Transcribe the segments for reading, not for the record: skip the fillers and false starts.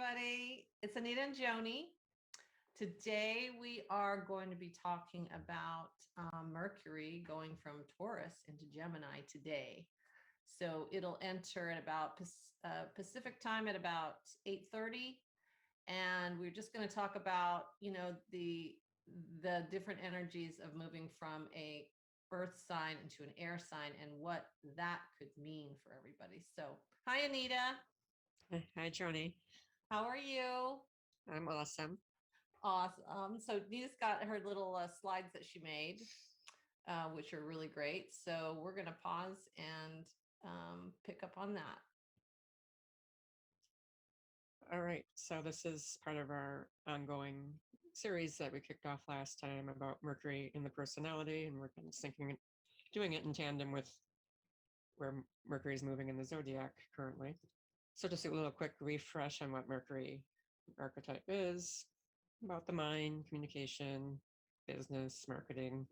everybody. It's Anita and Joni. Today we are going to be talking about Mercury going from Taurus into Gemini today. So it'll enter at about Pacific time at about 8:30, and we're just going to talk about the different energies of moving from a earth sign into an air sign and what that could mean for everybody. So, hi Anita. Hi, Joni. How are you? I'm awesome. Awesome. So Nita's got her little slides that she made, which are really great. So we're going to pause and pick up on that. All right. So this is part of our ongoing series that we kicked off last time about Mercury in the personality, and we're kind of doing it in tandem with where Mercury is moving in the zodiac currently. So just a little quick refresh on what Mercury archetype is, about the mind, communication, business, marketing,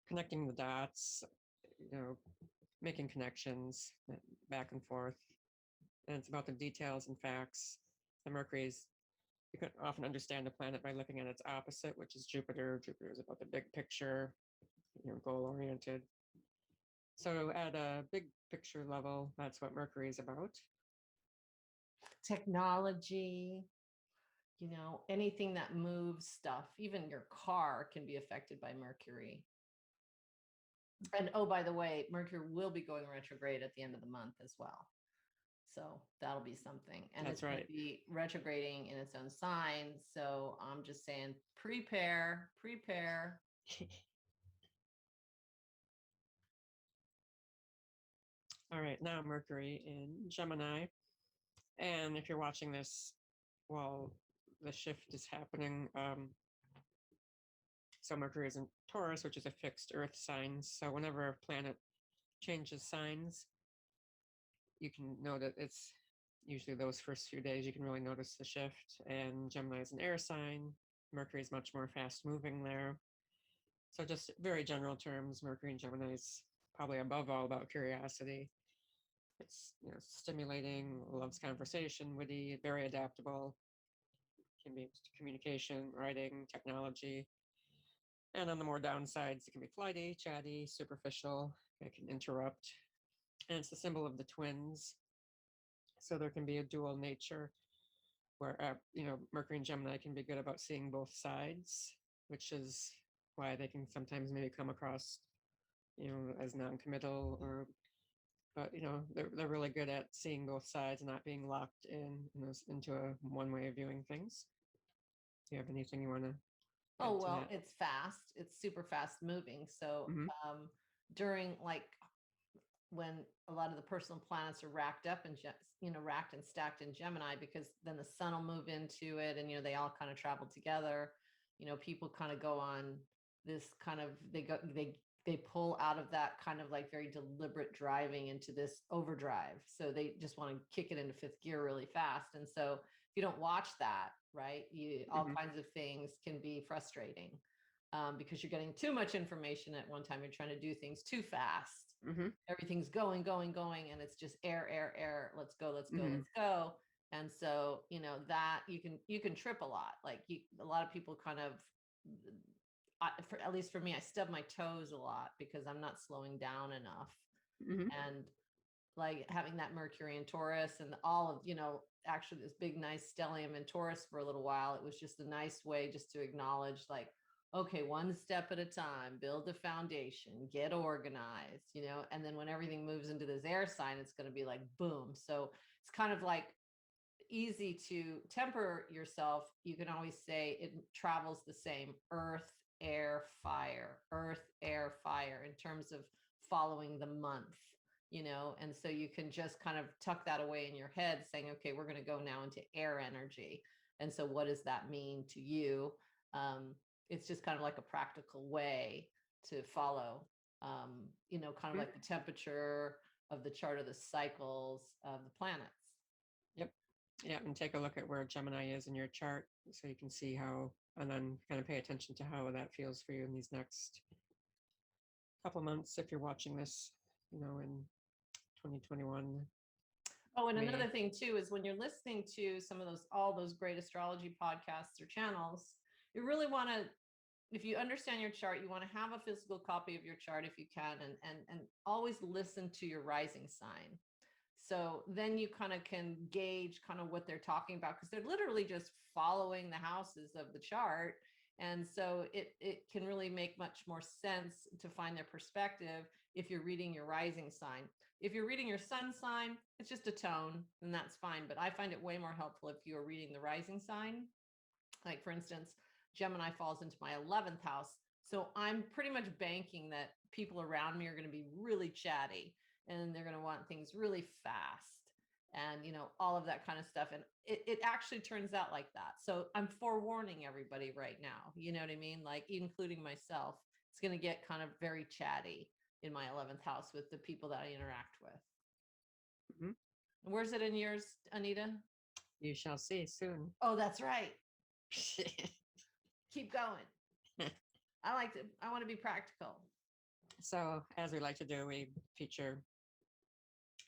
connecting the dots, making connections back and forth. And it's about the details and facts. The Mercury's, you can often understand a planet by looking at its opposite, which is Jupiter. Jupiter is about the big picture, goal-oriented. So at a big picture level, that's what Mercury is about. Technology, anything that moves stuff, even your car can be affected by Mercury. And oh, by the way, Mercury will be going retrograde at the end of the month as well. So that'll be something. And That's it's going right. to be retrograding in its own sign. So I'm just saying, prepare. All right, now Mercury in Gemini. And if you're watching this while the shift is happening, so Mercury is in Taurus, which is a fixed earth sign. So whenever a planet changes signs, you can know that it's usually those first few days you can really notice the shift. And Gemini is an air sign. Mercury is much more fast moving there. So just very general terms, Mercury and Gemini is probably above all about curiosity. It's stimulating, loves conversation, witty, very adaptable, can be communication, writing, technology. And on the more downsides, it can be flighty, chatty, superficial, it can interrupt. And it's the symbol of the twins. So there can be a dual nature where, Mercury and Gemini can be good about seeing both sides, which is why they can sometimes maybe come across, as non-committal but they're really good at seeing both sides and not being locked into a one way of viewing things. Do you have anything you want to? Oh, well, it's fast. It's super fast moving. So during when a lot of the personal planets are racked up and racked and stacked in Gemini, because then the sun will move into it and they all kind of travel together. People kind of go on this kind of they pull out of that kind of like very deliberate driving into this overdrive. So they just want to kick it into fifth gear really fast. And so if you don't watch that, right, all kinds of things can be frustrating because you're getting too much information at one time. You're trying to do things too fast. Everything's going, and it's just air. Let's go. And so, that you can trip a lot. Like a lot of people kind of, at least for me, I stub my toes a lot because I'm not slowing down enough. And like having that Mercury in Taurus and all of, actually this big, nice stellium in Taurus for a little while, it was just a nice way just to acknowledge like, okay, one step at a time, build a foundation, get organized, and then when everything moves into this air sign, it's going to be like, boom. So it's kind of like easy to temper yourself. You can always say it travels the same earth, air, fire in terms of following the month, and so you can just kind of tuck that away in your head saying, okay, we're going to go now into air energy. And so what does that mean to you? It's just kind of like a practical way to follow, kind of like the temperature of the chart of the cycles of the planets. Yep. Yeah. And take a look at where Gemini is in your chart so you can see how, and then kind of pay attention to how that feels for you in these next couple months if you're watching this, in 2021. Oh, and me. another thing too is when you're listening to some of those, all those great astrology podcasts or channels, you really want to, if you understand your chart, you want to have a physical copy of your chart if you can, and always listen to your rising sign. So then you kind of can gauge kind of what they're talking about, because they're literally just following the houses of the chart. And so it can really make much more sense to find their perspective if you're reading your rising sign. If you're reading your sun sign, it's just a tone, and that's fine. But I find it way more helpful if you're reading the rising sign. Like, for instance, Gemini falls into my 11th house. So I'm pretty much banking that people around me are going to be really chatty, and they're going to want things really fast, and, all of that kind of stuff. And it actually turns out like that. So I'm forewarning everybody right now. You know what I mean? Like, including myself, it's going to get kind of very chatty in my 11th house with the people that I interact with. Mhm. Where's it in yours, Anita? You shall see soon. Oh, that's right. Keep going. I want to be practical. So, as we like to do, we feature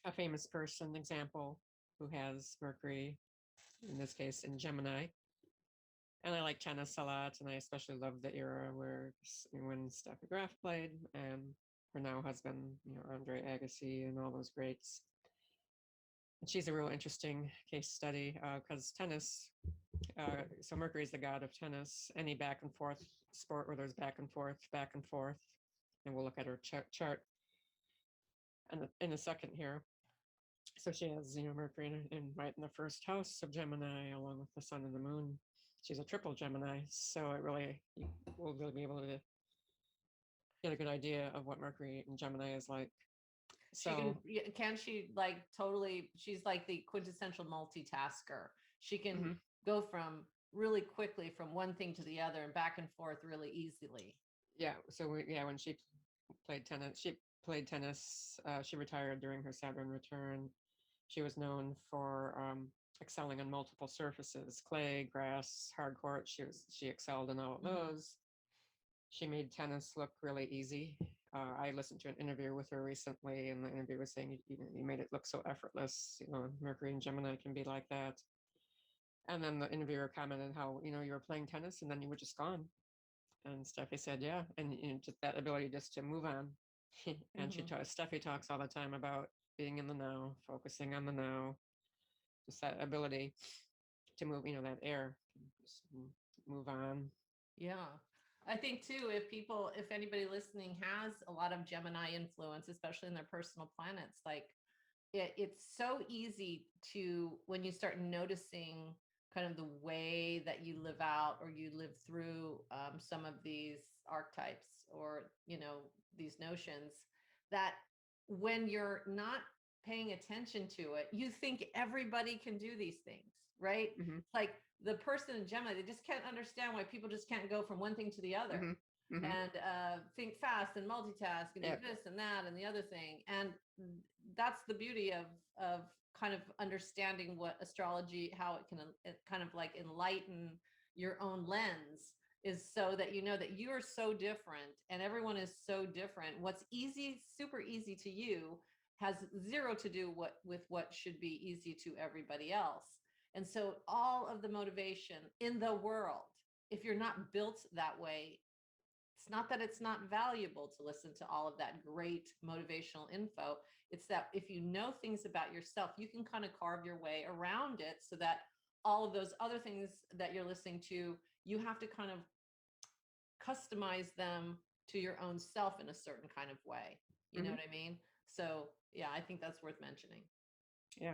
a famous person example who has Mercury, in this case in Gemini. And I like tennis a lot, and I especially love the era where when Steffi Graf played, and her now husband, Andre Agassi, and all those greats. And she's a real interesting case study because tennis. So Mercury is the god of tennis. Any back and forth sport where there's back and forth, and we'll look at her chart in a second here. So she has, Mercury right in the first house of Gemini, along with the sun and the moon. She's a triple Gemini, so we'll really be able to get a good idea of what Mercury in Gemini is like. So can she like totally? She's like the quintessential multitasker. She can go from really quickly from one thing to the other and back and forth really easily. Yeah. So when she played tennis, she retired during her Saturn return. She was known for excelling on multiple surfaces: clay, grass, hard court. She excelled in all of those. She made tennis look really easy. I listened to an interview with her recently, and the interview was saying, you made it look so effortless. Mercury and Gemini can be like that. And then the interviewer commented how, you were playing tennis and then you were just gone. And Steffi said, yeah. And just that ability just to move on. And Steffi talks all the time about being in the now, focusing on the now, just that ability to move, that air, just move on. Yeah. I think too, if anybody listening has a lot of Gemini influence, especially in their personal planets, like it's so easy to, when you start noticing kind of the way that you live out or you live through some of these archetypes or, these notions, that when you're not paying attention to it, you think everybody can do these things, right? Like the person in Gemini, they just can't understand why people just can't go from one thing to the other and think fast and multitask and do this and that and the other thing. And that's the beauty of kind of understanding what astrology, how it can kind of like enlighten your own lens, is so that you know that you are so different and everyone is so different. What's easy, super easy to you has zero to do with what should be easy to everybody else. And so all of the motivation in the world, if you're not built that way, it's not that it's not valuable to listen to all of that great motivational info. It's that if you know things about yourself, you can kind of carve your way around it so that all of those other things that you're listening to, you have to kind of customize them to your own self in a certain kind of way. You know what I mean? So yeah, I think that's worth mentioning. Yeah.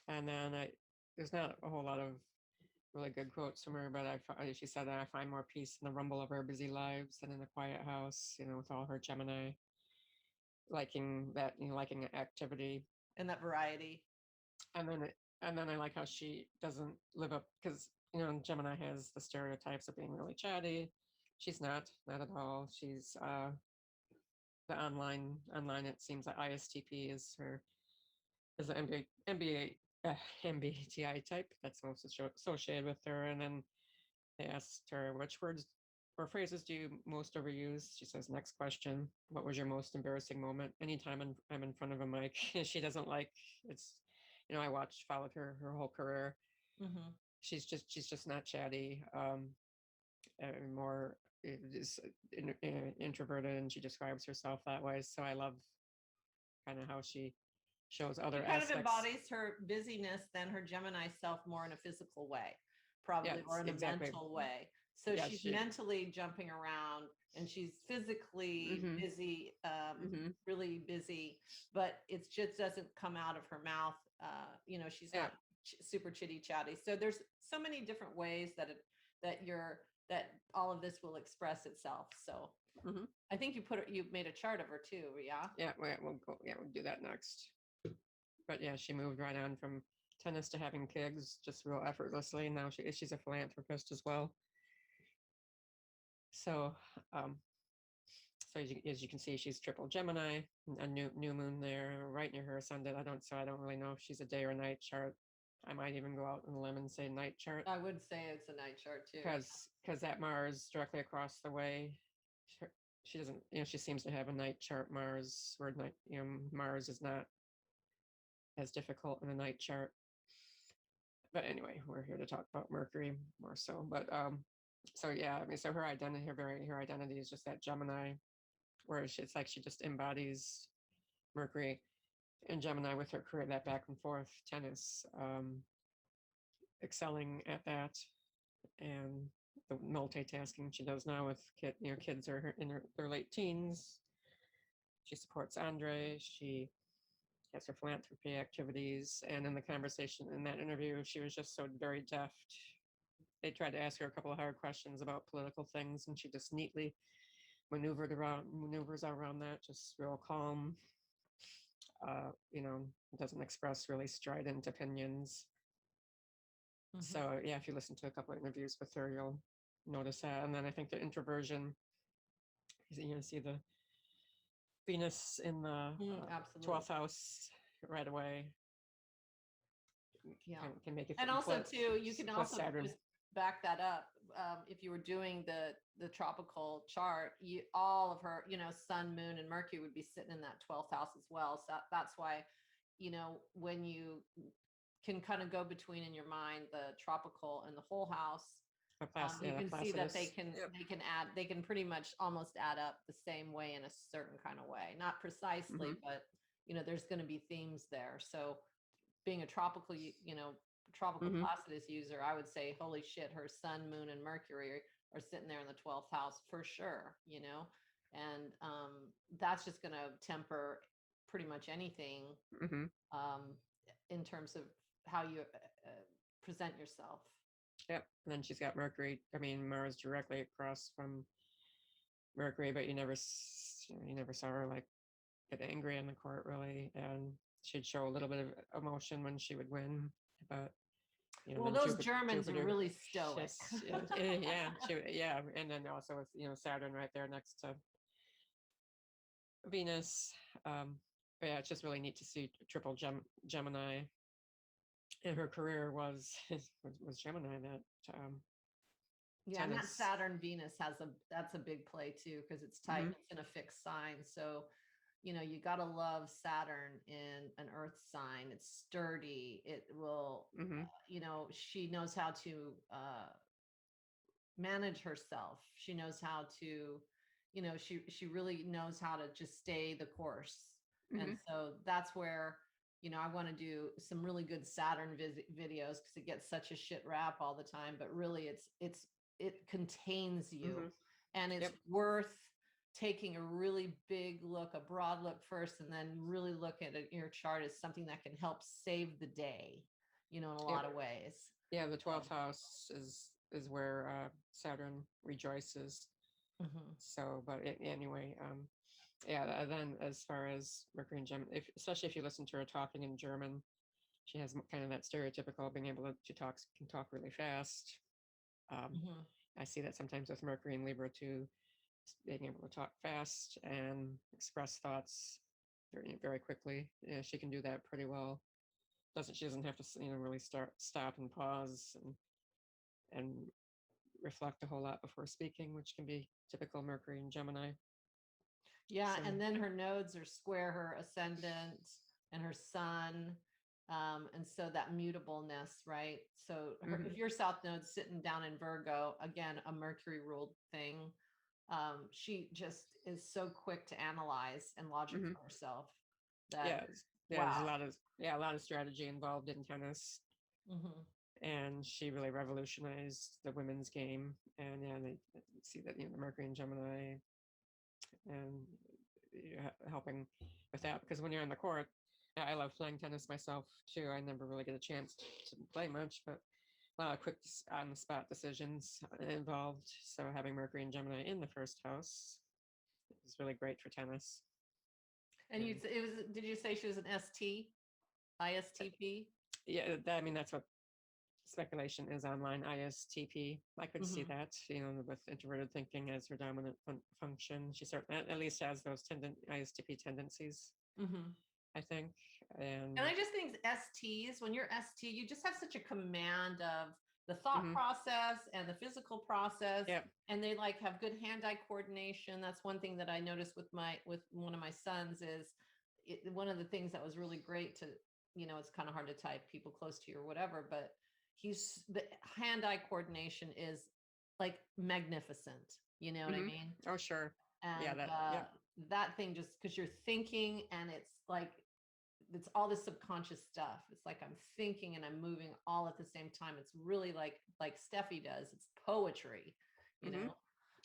And then there's not a whole lot of really good quotes from her, but she said that I find more peace in the rumble of our busy lives than in a quiet house, with all her Gemini, liking that, liking activity and that variety. And then I like how she doesn't live up, because Gemini has the stereotypes of being really chatty. She's not at all. She's the online. It seems that ISTP is the MBTI type that's most associated with her. And then they asked her, which words or phrases do you most overuse? She says, next question. What was your most embarrassing moment? Anytime I'm in front of a mic, she doesn't like it's I followed her whole career. Mm-hmm. She's just not chatty. More is introverted, and she describes herself that way. So I love kind of how she shows other It kind of aspects. embodies her busyness than her Gemini self more in a physical way, probably, Yes, or in a exactly. mental way. So Yeah, she's she. mentally jumping around and she's physically Mm-hmm, busy, mm-hmm. really busy, but it just doesn't come out of her mouth. She's Yeah. not super chitty chatty. So there's so many different ways that you're that all of this will express itself. So Mm-hmm. I think you made a chart of her too, yeah. Yeah, we'll go. Yeah, we'll do that next. But yeah, she moved right on from tennis to having kids just real effortlessly. Now she's a philanthropist as well. So, um, as you can see, she's triple Gemini, a new moon there, right near her ascendant. I don't really know if she's a day or night chart. I might even go out on a limb and say night chart I would say it's a night chart too. because that Mars directly across the way. She doesn't, she seems to have a night chart Mars, where Mars is not as difficult in a night chart. But anyway, we're here to talk about Mercury more so. But so yeah, I mean, so her identity is just that Gemini, where it's like she just embodies Mercury and Gemini with her career, that back and forth tennis, excelling at that, and the multitasking she does now with kids are in their late teens. She supports Andre. She has her philanthropy activities, and in the conversation in that interview, she was just so very deft. They tried to ask her a couple of hard questions about political things, and she just neatly maneuvers around that, just real calm. Doesn't express really strident opinions. Mm-hmm. So yeah, if you listen to a couple of interviews with her, you'll notice that. And then I think the introversion, see the Venus in the Absolutely. 12th house right away. Yeah. Can make it. And also too, you can also Saturn. just back that up. If you were doing the tropical chart, all of her, Sun, Moon, and Mercury would be sitting in that 12th house as well. So that's why, when you can kind of go between in your mind the tropical and the whole house, you can see that they can pretty much almost add up the same way in a certain kind of way, not precisely, Mm-hmm. but there's going to be themes there. So being a tropical Mm-hmm. Placidus user, I would say, holy shit, her Sun, Moon, and Mercury are sitting there in the 12th house for sure, and that's just going to temper pretty much anything, Mm-hmm. in terms of how you present yourself. Yep. And then she's got Mars directly across from Mercury, but you never saw her like get angry in the court really, and she'd show a little bit of emotion when she would win, but well, those Germans are really stoic. Yeah, and then also with Saturn right there next to Venus. But yeah, it's just really neat to see triple Gemini, and her career was Gemini. That yeah, and that Saturn Venus that's a big play too, because it's tight. Mm-hmm. It's in a fixed sign, so you got to love Saturn in an earth sign. It's sturdy. It will, Mm-hmm. She knows how to manage herself. She knows how to, she really knows how to just stay the course. Mm-hmm. And so that's where, I want to do some really good Saturn videos, because it gets such a shit rap all the time, but really it contains you, Mm-hmm. and it's worth taking a really big look, a broad look first, and then really look at your chart as something that can help save the day, in a lot of ways. Yeah, the 12th house is where Saturn rejoices. Mm-hmm. So, but anyway, yeah. Then as far as Mercury and Gemini, especially if you listen to her talking in German, she has kind of that stereotypical being able to can talk really fast. Mm-hmm. I see that sometimes with Mercury and Libra too, being able to talk fast and express thoughts very, very quickly. Yeah, she can do that pretty well. She doesn't have to really stop and pause and reflect a whole lot before speaking, which can be typical Mercury and Gemini. Yeah, so, and then her nodes are square her ascendant and her sun. And so that mutableness, right? So Mm-hmm. if your South Node's sitting down in Virgo, again, a Mercury ruled thing, she just is so quick to analyze and logic Mm-hmm. for herself that, Yeah, yeah. There's wow. a lot of strategy involved in tennis, Hmm. and she really revolutionized the women's game. And yeah, they see that the Mercury and Gemini, and helping with that because when you're on the court, I love playing tennis myself too. I never really get a chance to play much, but a lot of quick on the spot decisions involved. So having Mercury and Gemini in the first house is really great for tennis. And you, it was, did you say she was an ST, ISTP? Yeah, I mean that's what speculation is online. ISTP. I could see Hmm. that, with introverted thinking as her dominant function. She certainly at least has those ISTP tendencies, Hmm. I think. And And I just think STs, when you're ST, you just have such a command of the thought mm-hmm, process and the physical process. yeah, And they like have good hand-eye coordination. That's one thing that I noticed with one of my sons is one of the things that was really great to, it's kind of hard to type people close to you or whatever, but the hand-eye coordination is like magnificent. You know what I mm-hmm. mean? Oh, sure. Yeah, And yeah. that thing, just because you're thinking and it's all this subconscious stuff. It's like I'm thinking and I'm moving all at the same time. It's really like Steffi does. It's poetry, you Mm-hmm. know.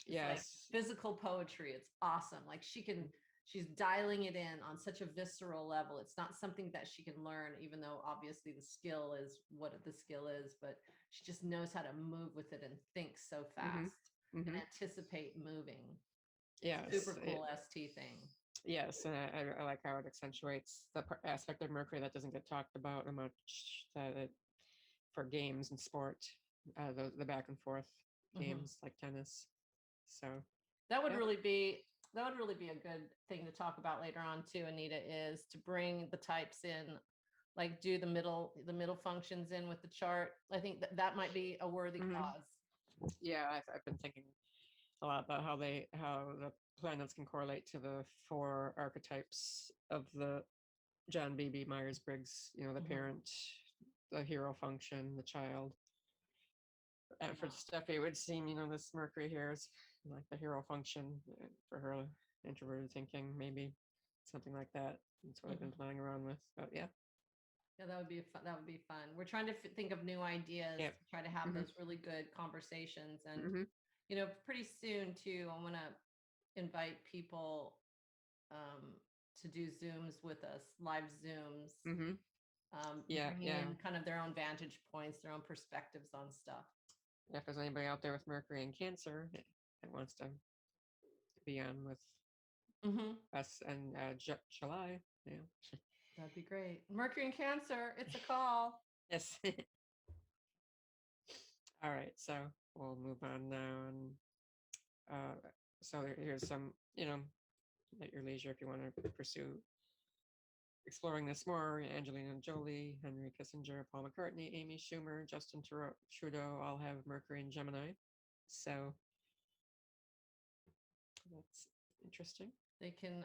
It's like Yes. physical poetry. It's awesome. Like she's dialing it in on such a visceral level. It's not something that she can learn, even though obviously the skill is what the skill is, but she just knows how to move with it and think so Mm-hmm. fast and Mm-hmm. anticipate moving. Yes. Super cool ST thing. Yes, and I like how it accentuates the aspect of Mercury that doesn't get talked about much. That for games and sport, the back and forth Mm-hmm. games like tennis. So That would yeah. really be that would really be a good thing to talk about later on too, Anita, is to bring the types in, like do the middle functions in with the chart. I think that might be a worthy Mm-hmm. cause. Yeah, I've been thinking a lot about how the planets can correlate to the four archetypes of the John B.B. Myers-Briggs. The Hmm. parent, the hero function, the child. And for Yeah. Steffi, it would seem this Mercury here is like the hero function for her introverted thinking, maybe something like that. That's what I've been Hmm. playing around with. But yeah, Yeah, that would be fun. That would be fun. We're trying to think of new ideas yeah. to try to have Mm-hmm. those really good conversations. And Mm-hmm. pretty soon too, I'm gonna invite people um, to do Zooms with us, live Zooms, Mm-hmm. Yeah, bringing yeah. in kind of their own vantage points, their own perspectives on stuff. If there's anybody out there with Mercury and Cancer that wants to be on with Hmm. us and July, yeah. That'd be great. Mercury and Cancer, it's a call. Yes. All right, so we'll move on now, and so here's some, at your leisure if you want to pursue exploring this more. Angelina Jolie, Henry Kissinger, Paul McCartney, Amy Schumer, Justin Trudeau all have Mercury and Gemini, so that's interesting. They can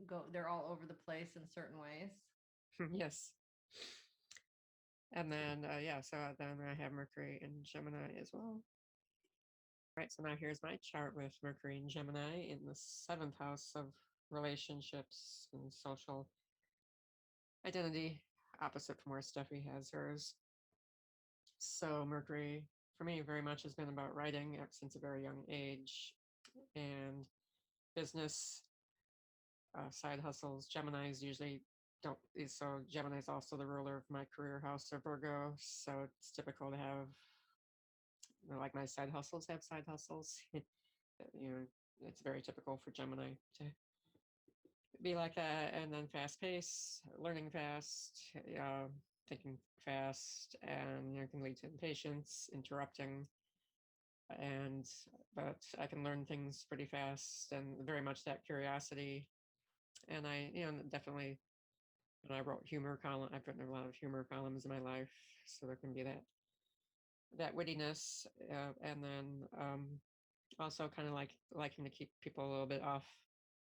go, they're all over the place in certain ways. Yes. And then, yeah, so then I have Mercury and Gemini as well. Right, so now here's my chart with Mercury and Gemini in the seventh house of relationships and social identity, opposite from where Steffi has hers. So Mercury, for me, very much has been about writing since a very young age, and business, side hustles. Gemini's usually don't. So Gemini's also the ruler of my career house of Virgo, so it's typical to have, like my side hustles have side hustles. you know, it's very typical for Gemini to be like that, and then fast pace, learning fast, thinking fast, and can lead to impatience, interrupting, and but I can learn things pretty fast, and very much that curiosity. And I, definitely, when I wrote humor column, I've written a lot of humor columns in my life, so there can be that wittiness, and then also kind of liking to keep people a little bit off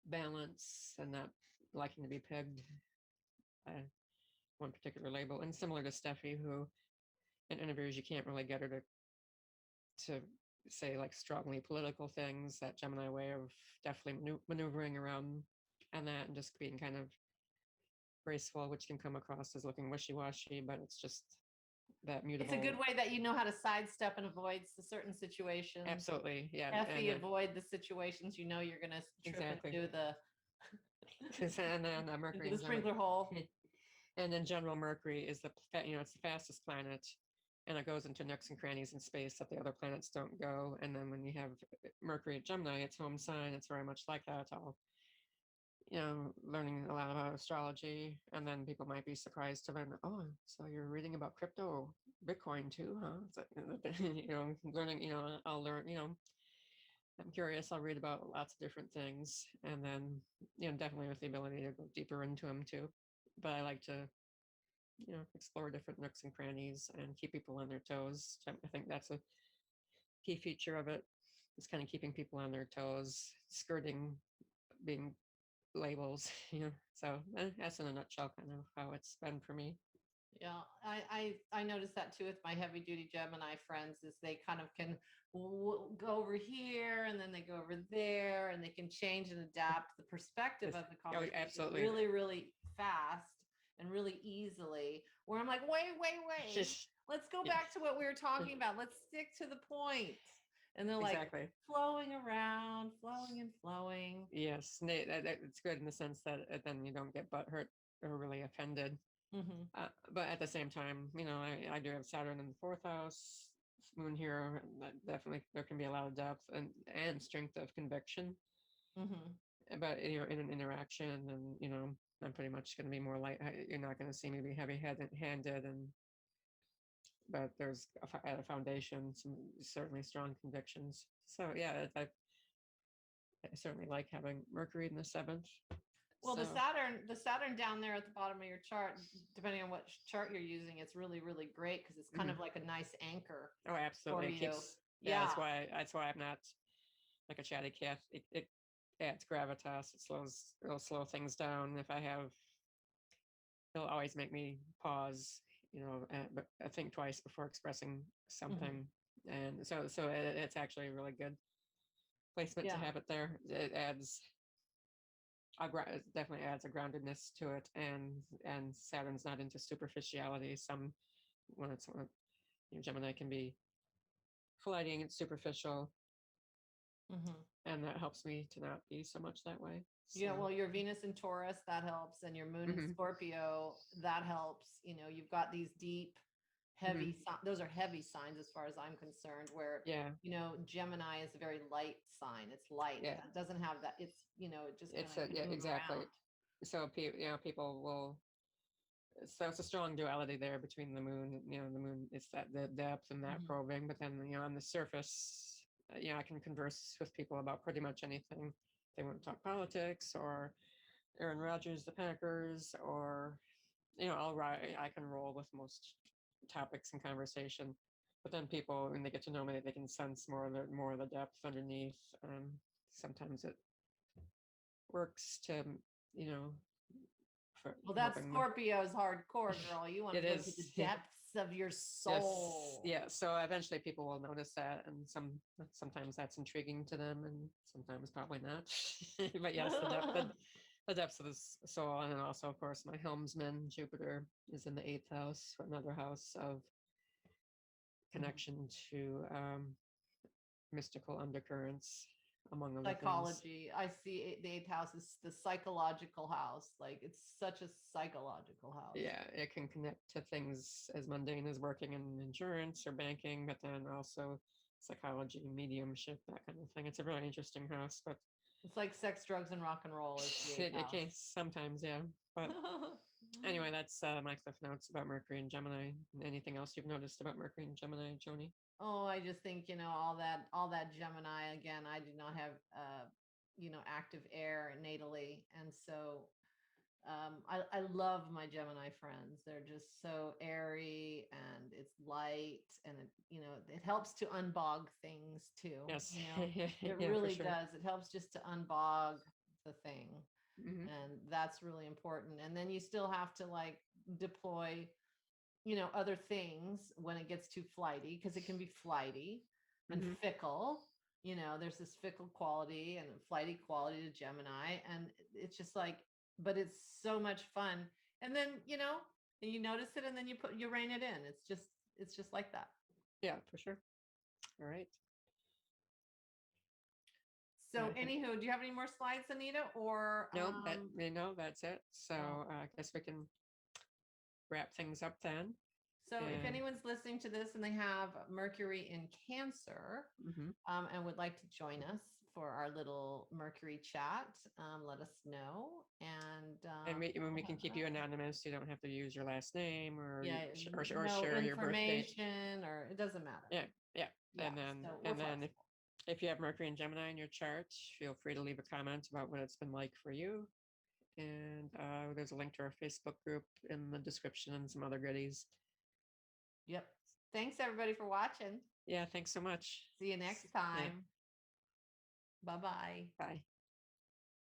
balance and not liking to be pegged uh, one particular label. And similar to Steffi, who in interviews you can't really get her to say like strongly political things. That Gemini way of definitely maneuvering around and that, and just being kind of graceful, which can come across as looking wishy-washy, but it's just that mutable. It's a good way that you know how to sidestep and avoid certain situations. Absolutely, yeah. Effie, avoid the situations you know you're going to trip into the and then Mercury the sprinkler hole. And in general, Mercury is it's the fastest planet, and it goes into nooks and crannies in space that the other planets don't go. And then when you have Mercury at Gemini, its home sign, it's very much like that. All learning a lot about astrology, and then people might be surprised to learn, oh, so you're reading about crypto, Bitcoin too, huh? It's like, learning. I'll learn. I'm curious. I'll read about lots of different things, and then definitely with the ability to go deeper into them too. But I like to explore different nooks and crannies and keep people on their toes. I think that's a key feature of it. It's kind of keeping people on their toes, skirting being labels. So that's in a nutshell kind of how it's been for me. Yeah, I noticed that too with my heavy duty Gemini friends, is they kind of can go over here and then they go over there, and they can change and adapt the perspective of the conversation absolutely. really, really fast and really easily. Where I'm like, wait, let's go back to what we were talking about. Let's stick to the point. And they're like flowing around, flowing and flowing. Yes, it's good in the sense that then you don't get butthurt or really offended. Mm-hmm. But at the same time, I do have Saturn in the fourth house, Moon here. Definitely, there can be a lot of depth and strength of conviction. Mm-hmm. But in an interaction, and I'm pretty much going to be more light. You're not going to see me be heavy-handed, but there's at a foundation some certainly strong convictions. So yeah, I certainly like having Mercury in the seventh. Well, the Saturn down there at the bottom of your chart, depending on what chart you're using, it's really, really great because it's kind of like a nice anchor. Oh, absolutely. That's why I'm not like a chatty cat. It adds gravitas. It'll slow things down. It'll always make me pause, but I think twice before expressing something. Mm-hmm. And so it's actually a really good placement to have it there. It definitely adds a groundedness to it, and Saturn's not into superficiality. When Gemini can be flighting and superficial, and that helps me to not be so much that way. So. Yeah, well, your Venus in Taurus, that helps, and your Moon in Scorpio, that helps. You've got these deep, heavy those are heavy signs as far as I'm concerned, where Gemini is a very light sign. It's light. It doesn't have that. It's it just exactly around. So people will, so it's a strong duality there between the moon. The moon, it's the depth and that probing, but then on the surface, I can converse with people about pretty much anything. They want to talk politics or Aaron Rodgers, the Packers, or I can roll with most topics in conversation. But then people, when they get to know me, they can sense more of the depth underneath. Sometimes it works to well, that's Scorpio's hardcore, girl. You want to go to the depths of your soul. Yes. Yeah. So eventually people will notice that, and sometimes that's intriguing to them, and sometimes probably not. But yes, the depths of the soul. And then also, of course, my helmsman Jupiter is in the 8th house, another house of connection to mystical undercurrents. Among other psychology. things. I see the 8th house is the psychological house. Like, it's such a psychological house. Yeah, it can connect to things as mundane as working in insurance or banking, but then also psychology, mediumship, that kind of thing. It's a really interesting house, but it's like sex, drugs, and rock and roll. It can sometimes, yeah. But anyway, that's my cliff notes about Mercury and Gemini. Anything else you've noticed about Mercury and Gemini, Joni? Oh, I just think, all that Gemini, again, I do not have, active air natally. And so I love my Gemini friends. They're just so airy, and it's light, and it helps to unbog things too. Yes. It really does. It helps just to unbog the thing. And that's really important. And then you still have to deploy, other things when it gets too flighty, because it can be flighty and Mm-hmm. fickle. There's this fickle quality and flighty quality to Gemini. And it's just like, but it's so much fun. And then, and you notice it and then you rein it in. It's just like that. Yeah, for sure. All right. So I think anywho, do you have any more slides, Anita? Or no, that's it. So I guess we can wrap things up then. so if And anyone's listening to this and they have Mercury in Cancer, mm-hmm. and would like to join us for our little Mercury chat, let us know. And we can keep you anonymous. You don't have to use your last name or yeah, or no share your birth date. information, or it doesn't matter. Yeah, yeah. Yeah, And then so we're if you have Mercury and Gemini in your chart, feel free to leave a comment about what it's been like for you. And there's a link to our Facebook group in the description and some other goodies. Yep. Thanks everybody for watching. Yeah, thanks so much. See you next time. Bye-bye. Bye.